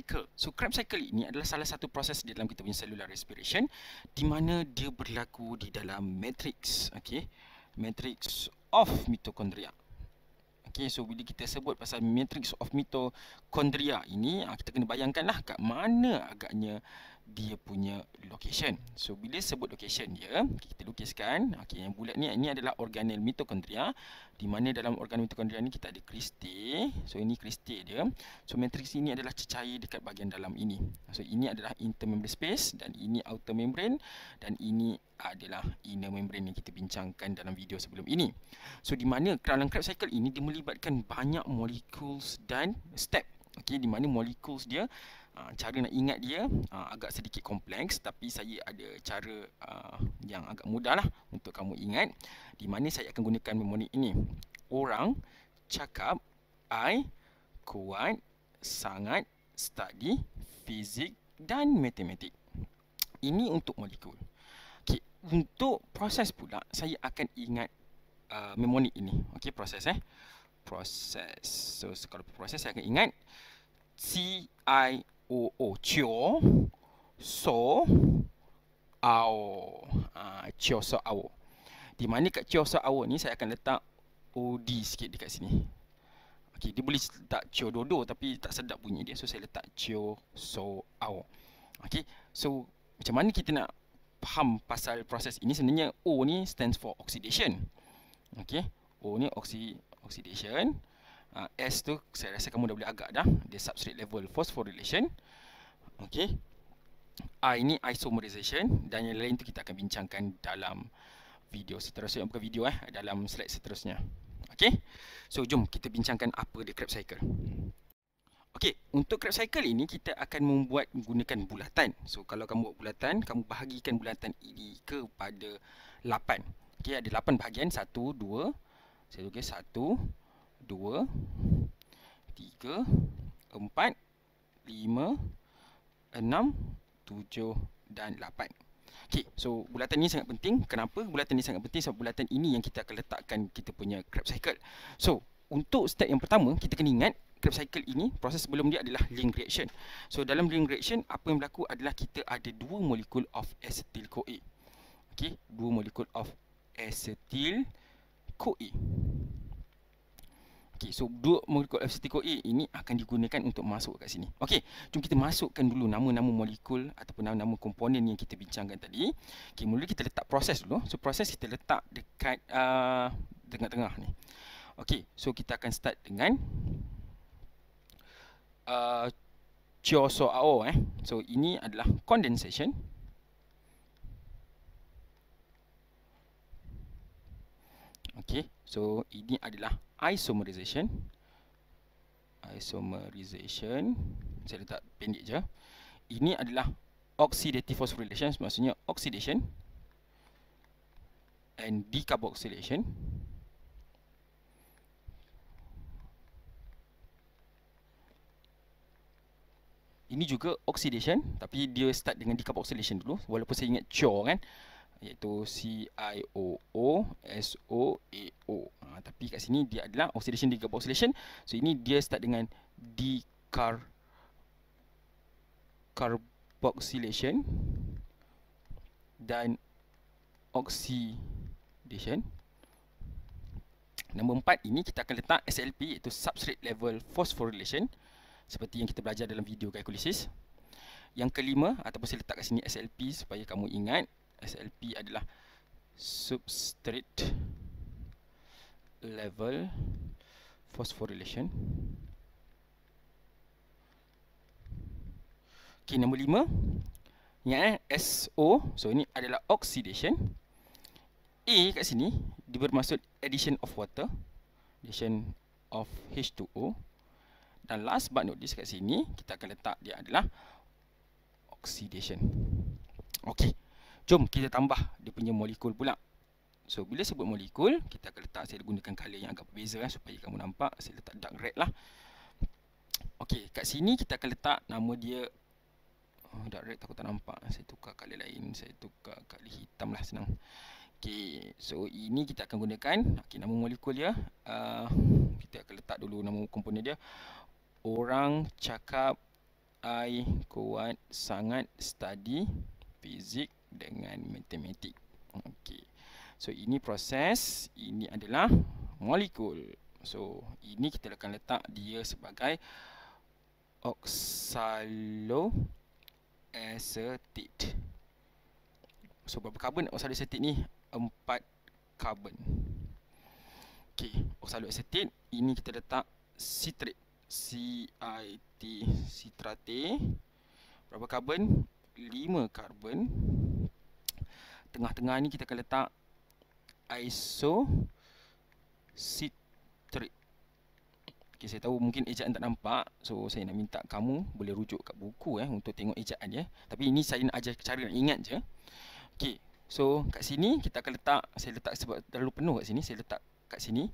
cycle. So Krebs cycle ini adalah salah satu proses di dalam kita punya cellular respiration di mana dia berlaku di dalam matrix, okey, matrix of mitochondria. Okay, so bila kita sebut pasal matrix of mitochondria ini, kita kena bayangkanlah kat mana agaknya dia punya location. So bila sebut location dia, kita lukiskan. Okay, yang bulat ni, ini adalah organel mitochondria, di mana dalam organel mitochondria ni kita ada kristal. So ini kristal dia. So matrix ini adalah cecair dekat bahagian dalam ini. So ini adalah intermembrane space, dan ini outer membrane, dan ini adalah inner membrane yang kita bincangkan dalam video sebelum ini. So di mana dalam Krebs cycle ini dia melibatkan banyak molecules dan step. Okey, di mana molecules dia, cara nak ingat dia agak sedikit kompleks, tapi saya ada cara yang agak mudah lah untuk kamu ingat, di mana saya akan gunakan mnemonic ini. Orang cakap I kuat sangat study fizik dan matematik. Ini untuk molekul. Okay, untuk proses pula saya akan ingat mnemonic ini. Okey, proses proses. So kalau proses saya akan ingat CIOO, cio so ao. Cio so ao. Di mana kat cio so ao ni saya akan letak OD sikit dekat sini. Okey, dia boleh letak cio dodo tapi tak sedap bunyi dia. So saya letak cio so ao. Okey, so macam mana kita nak faham pasal proses ini? Sebenarnya O ni stands for oxidation. Okey, O ni oxidation. S tu saya rasa kamu dah boleh agak dah, dia substrate level phosphorylation. Okey, I ni isomerization, dan yang lain tu kita akan bincangkan dalam video seterusnya, bukan video dalam slide seterusnya. Okey, so jom kita bincangkan apa dia Krebs cycle. Okey, untuk Krebs cycle ini kita akan membuat menggunakan bulatan. So kalau kamu buat bulatan, kamu bahagikan bulatan ini kepada 8. Okey, ada 8 bahagian. 1, 2, saya tulis 1, 2, 3, 4, 5, 6, 7 dan 8. Okey, so bulatan ini sangat penting. Kenapa bulatan ini sangat penting? Sebab bulatan ini yang kita akan letakkan kita punya Krebs cycle. So untuk step yang pertama, kita kena ingat Krebs cycle ini, proses sebelum dia adalah link reaction. So dalam link reaction, apa yang berlaku adalah kita ada 2 molekul of acetyl-CoA. Okey, 2 molekul of acetyl-CoA. Okey, so 2 molekul acetyl-CoA ini akan digunakan untuk masuk kat sini. Okey, jom kita masukkan dulu nama-nama molekul ataupun nama-nama komponen yang kita bincangkan tadi. Okey, mula kita letak proses dulu. So proses kita letak dekat tengah-tengah ni. Okey, so kita akan start dengan Chioso-ao. So ini adalah condensation. Okey, so ini adalah isomerization. Isomerization, saya letak pendek je. Ini adalah oxidative phosphorylation, maksudnya oxidation and decarboxylation. Ini juga oxidation, tapi dia start dengan decarboxylation dulu, walaupun saya ingat CHO kan, iaitu CIOO-SOAO. Tapi kat sini dia adalah oxidation decarboxylation. So ini dia start dengan decarboxylation dan oxidation. Nombor 4 ini kita akan letak SLP, iaitu substrate level phosphorylation, seperti yang kita belajar dalam video glycolysis. Yang kelima, ataupun saya letak kat sini SLP supaya kamu ingat, SLP adalah substrate level phosphorylation. Okey, nombor 5, ingat SO, so ini adalah oxidation. A kat sini dia bermaksud addition of water, addition of H2O. Dan last but not least kat sini kita akan letak dia adalah oxidation. Okey, jom kita tambah dia punya molekul pula. So bila sebut molekul, kita akan letak, saya gunakan color yang agak berbeza supaya kamu nampak. Saya letak dark red lah. Okey, kat sini kita akan letak nama dia dark red, takut tak nampak. Saya tukar color lain, saya tukar color hitam lah, senang. Okey, so ini kita akan gunakan. Okey, nama molekul dia, kita akan letak dulu nama komponen dia. Orang cakap I kuat sangat study fizik dengan matematik. Okey. So ini proses, ini adalah molekul. So ini kita akan letak dia sebagai oxaloacetate. So berapa karbon oxaloacetate ni? 4 karbon. Okey, oxaloacetate ini kita letak citrate. CIT, citrate. Berapa karbon? 5 karbon. Tengah-tengah ni kita akan letak isocitrate. Okay, saya tahu mungkin ejaan tak nampak, so saya nak minta kamu boleh rujuk kat buku untuk tengok ejaan ya. Tapi ini saya nak ajar cara nak ingat je. Okey, so kat sini kita akan letak, saya letak sebab terlalu penuh kat sini, saya letak kat sini.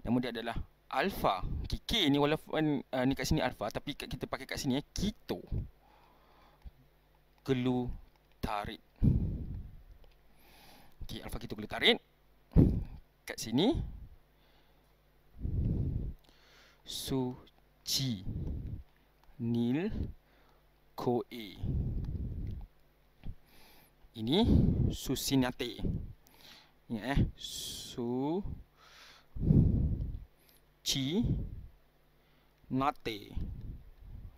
Nama dia adalah alpha. Okay, K ni walaupun ni kat sini alpha, tapi kita pakai kat sini keto glutarid. Okey, alpha keto glutarid. Kat sini succinyl-CoA. Ini succinate. Ingat succinate.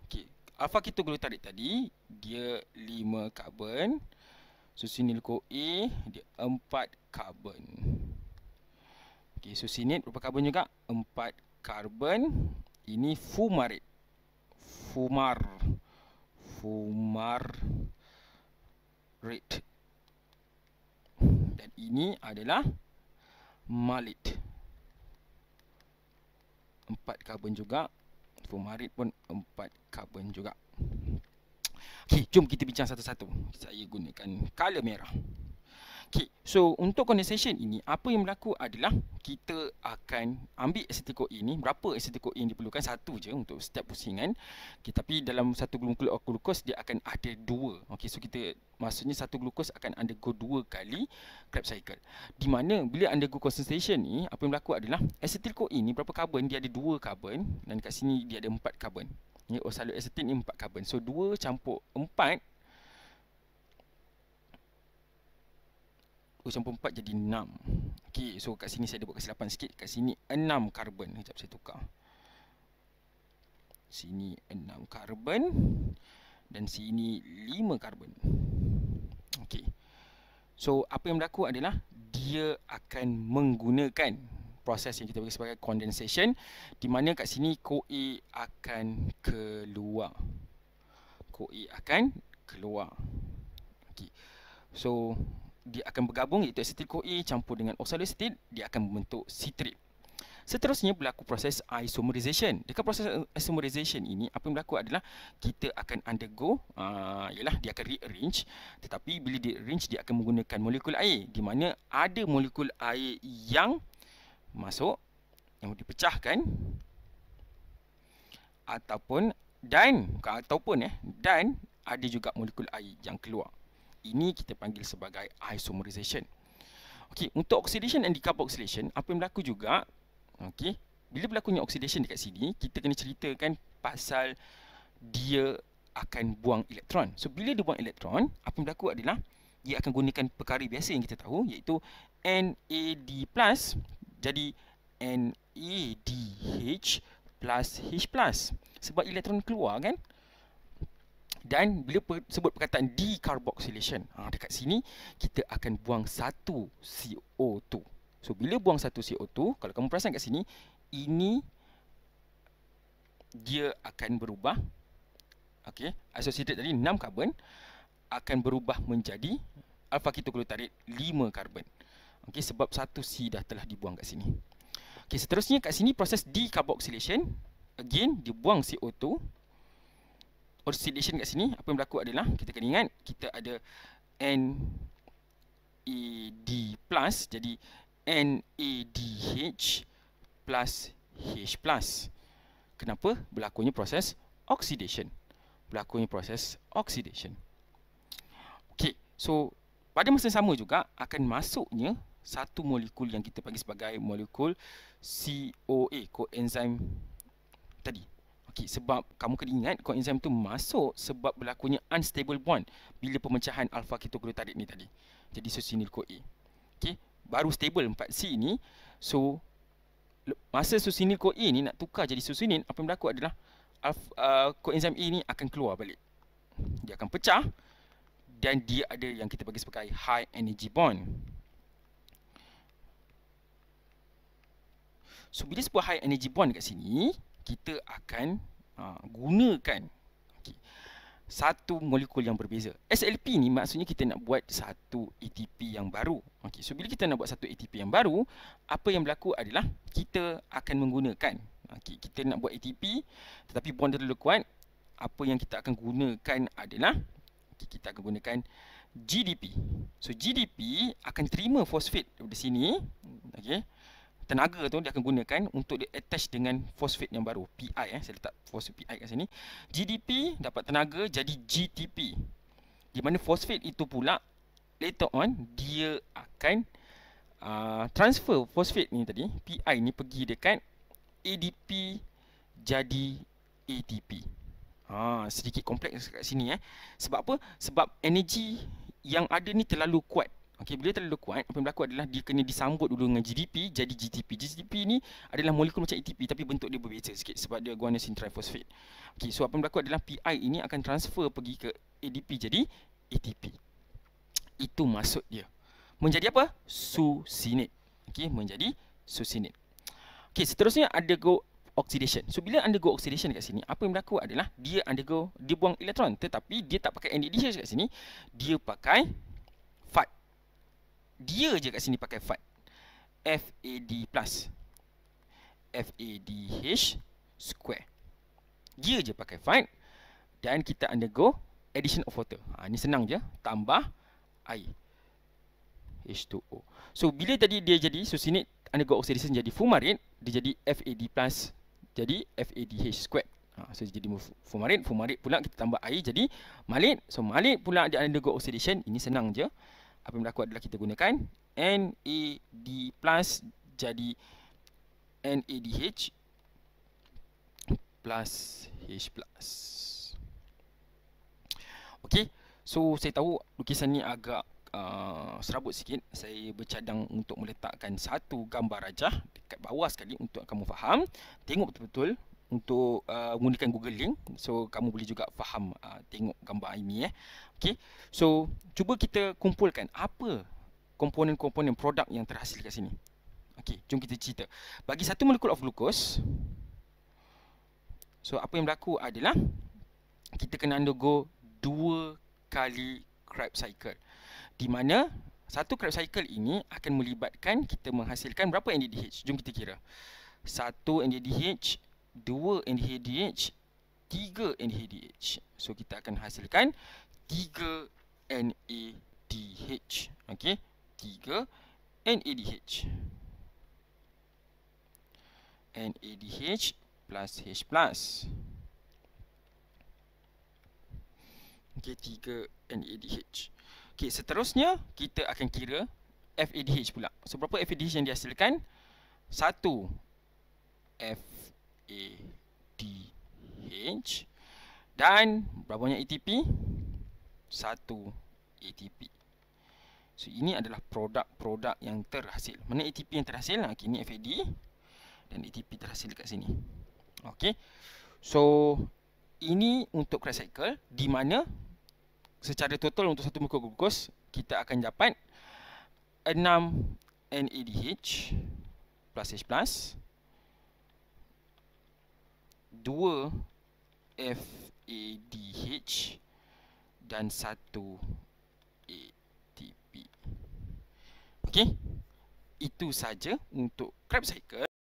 Okey, alpha keto glutarid tadi dia 5 karbon. Succinyl-CoA dia 4 karbon. Okey, succinate berapa karbon juga? 4 karbon. Ini fumarate. Fumarate. Dan ini adalah malate. 4 karbon juga. Fumarate pun 4 karbon juga. Okey, jom kita bincang satu-satu. Saya gunakan color merah. Okey, so untuk condensation ini, apa yang berlaku adalah kita akan ambil acetyl-CoA ini. Berapa acetyl-CoA yang diperlukan? Satu je untuk setiap pusingan. Okay, tapi dalam satu molekul glukos dia akan ada 2. Okey, so kita maksudnya satu glukos akan undergo 2 kali Krebs cycle. Di mana bila undergo condensation ni, apa yang berlaku adalah acetyl-CoA ini berapa karbon? Dia ada 2 karbon dan kat sini dia ada 4 karbon. Ni oxaloacetate ni 4 karbon. So 2 campur 4 jadi 6. Okey, so kat sini saya ada buat kesilapan sikit. Kat sini 6 karbon. Sekejap saya tukar. Sini 6 karbon dan sini 5 karbon. Okey. So apa yang berlaku adalah dia akan menggunakan proses yang kita bagi sebagai condensation, di mana kat sini CoA akan keluar. CoA akan keluar. Okey. So dia akan bergabung, iaitu acetyl-CoA campur dengan oxaloacetate, dia akan membentuk citrate. Seterusnya berlaku proses isomerization. Dekat proses isomerization ini, apa yang berlaku adalah kita akan undergo, ialah dia akan rearrange. Tetapi bila dia rearrange, dia akan menggunakan molekul air, di mana ada molekul air yang masuk, yang dipecahkan, ataupun dan ada juga molekul air yang keluar. Ini kita panggil sebagai isomerization. Okey, untuk oxidation dan decarboxylation, apa yang berlaku juga, okey, bila berlakunya oxidation dekat sini, kita kena ceritakan pasal dia akan buang elektron. So bila dia buang elektron, apa yang berlaku adalah dia akan gunakan perkara biasa yang kita tahu, iaitu NAD+, jadi NADH plus H+. Sebab elektron keluar kan? Dan bila sebut perkataan decarboxylation, dekat sini kita akan buang satu CO2. So bila buang satu CO2, kalau kamu perasan kat sini, ini dia akan berubah. Okey, associated tadi 6 karbon akan berubah menjadi alpha ketoglutarate 5 karbon. Okey, sebab satu C dah telah dibuang kat sini. Okey, seterusnya kat sini proses decarboxylation. Again, dia buang CO2. Oxidation kat sini, apa yang berlaku adalah kita kena ingat kita ada NAD+, jadi NADH plus H+. Kenapa? Berlakunya proses oxidation. Okey, so pada masa sama juga akan masuknya satu molekul yang kita panggil sebagai molekul CoA, coenzyme tadi. Okey, sebab kamu kena ingat coenzim tu masuk sebab berlakunya unstable bond bila pemecahan alpha ketoglutarid ni tadi. Jadi succinyl CoA. Okey, baru stable 4C ni. So masa succinyl CoA ni nak tukar jadi succinil, apa yang berlaku adalah coenzim A ni akan keluar balik. Dia akan pecah dan dia ada yang kita bagi sebagai high energy bond. So bila sebuah high energy bond kat sini, kita akan gunakan satu molekul yang berbeza. SLP ni maksudnya kita nak buat satu ATP yang baru. So bila kita nak buat satu ATP yang baru, apa yang berlaku adalah kita akan menggunakan, kita nak buat ATP tetapi bond terlalu kuat, apa yang kita akan gunakan adalah kita akan gunakan GDP. So GDP akan terima fosfat dari sini, tenaga tu dia akan gunakan untuk dia attach dengan fosfat yang baru, PI. Saya letak fosfat PI kat sini. GDP dapat tenaga jadi GTP, di mana fosfat itu pula later on dia akan transfer fosfat ni tadi, PI ni pergi dekat ADP jadi ATP. Sedikit kompleks kat sini. Sebab apa? Sebab energi yang ada ni terlalu kuat. Bila terlalu kuat, apa yang berlaku adalah dia kena disambut dulu dengan GDP jadi GTP. GTP ni adalah molekul macam ATP tapi bentuk dia berbeza sikit sebab dia guanosine trifosfat. So apa yang berlaku adalah PI ini akan transfer pergi ke ADP jadi ATP. Itu maksud dia. Menjadi apa? Succinate. Menjadi succinate. Seterusnya undergo oxidation. So bila undergo oxidation kat sini, apa yang berlaku adalah dia buang elektron tetapi dia tak pakai NADH kat sini, dia pakai FAD. Dia je kat sini pakai FAD. FAD+. FADH square. Dia je pakai FAD. Dan kita undergo addition of water. Ni senang je. Tambah air. H2O. So bila tadi dia jadi succinate, undergo oxidation jadi fumarate, dia jadi FAD+, jadi FADH square. So jadi fumarate. Fumarate pula kita tambah air jadi malate. So malate pula dia undergo oxidation. Ini senang je. Apa yang berlaku adalah kita gunakan NAD+ jadi NADH plus H+. So saya tahu lukisan ni agak serabut sikit. Saya bercadang untuk meletakkan satu gambar rajah dekat bawah sekali untuk kamu faham. Tengok betul-betul untuk menggunakan Google Link. So kamu boleh juga faham tengok gambar ini. So cuba kita kumpulkan apa komponen-komponen produk yang terhasil kat sini. Jom kita cerita. Bagi satu molekul of glucose, so apa yang berlaku adalah kita kena undergo 2 kali Krebs cycle, di mana satu Krebs cycle ini akan melibatkan kita menghasilkan berapa NADH. Jom kita kira. 1 NADH, 2 NADH, 3 NADH. So kita akan hasilkan 3 NADH. 3 NADH. NADH plus H+. 3 NADH. Seterusnya kita akan kira FADH pula. So berapa FADH yang dihasilkan? 1 FADH. Dan berapa banyak ATP? 1 ATP. So ini adalah produk-produk yang terhasil. Mana ATP yang terhasil? Ini FAD dan ATP terhasil dekat sini. So ini untuk Krebs cycle, di mana secara total untuk satu molekul glucose kita akan dapat 6 NADH plus H+, 2 FADH dan 1 ATP. Itu saja untuk Krebs cycle.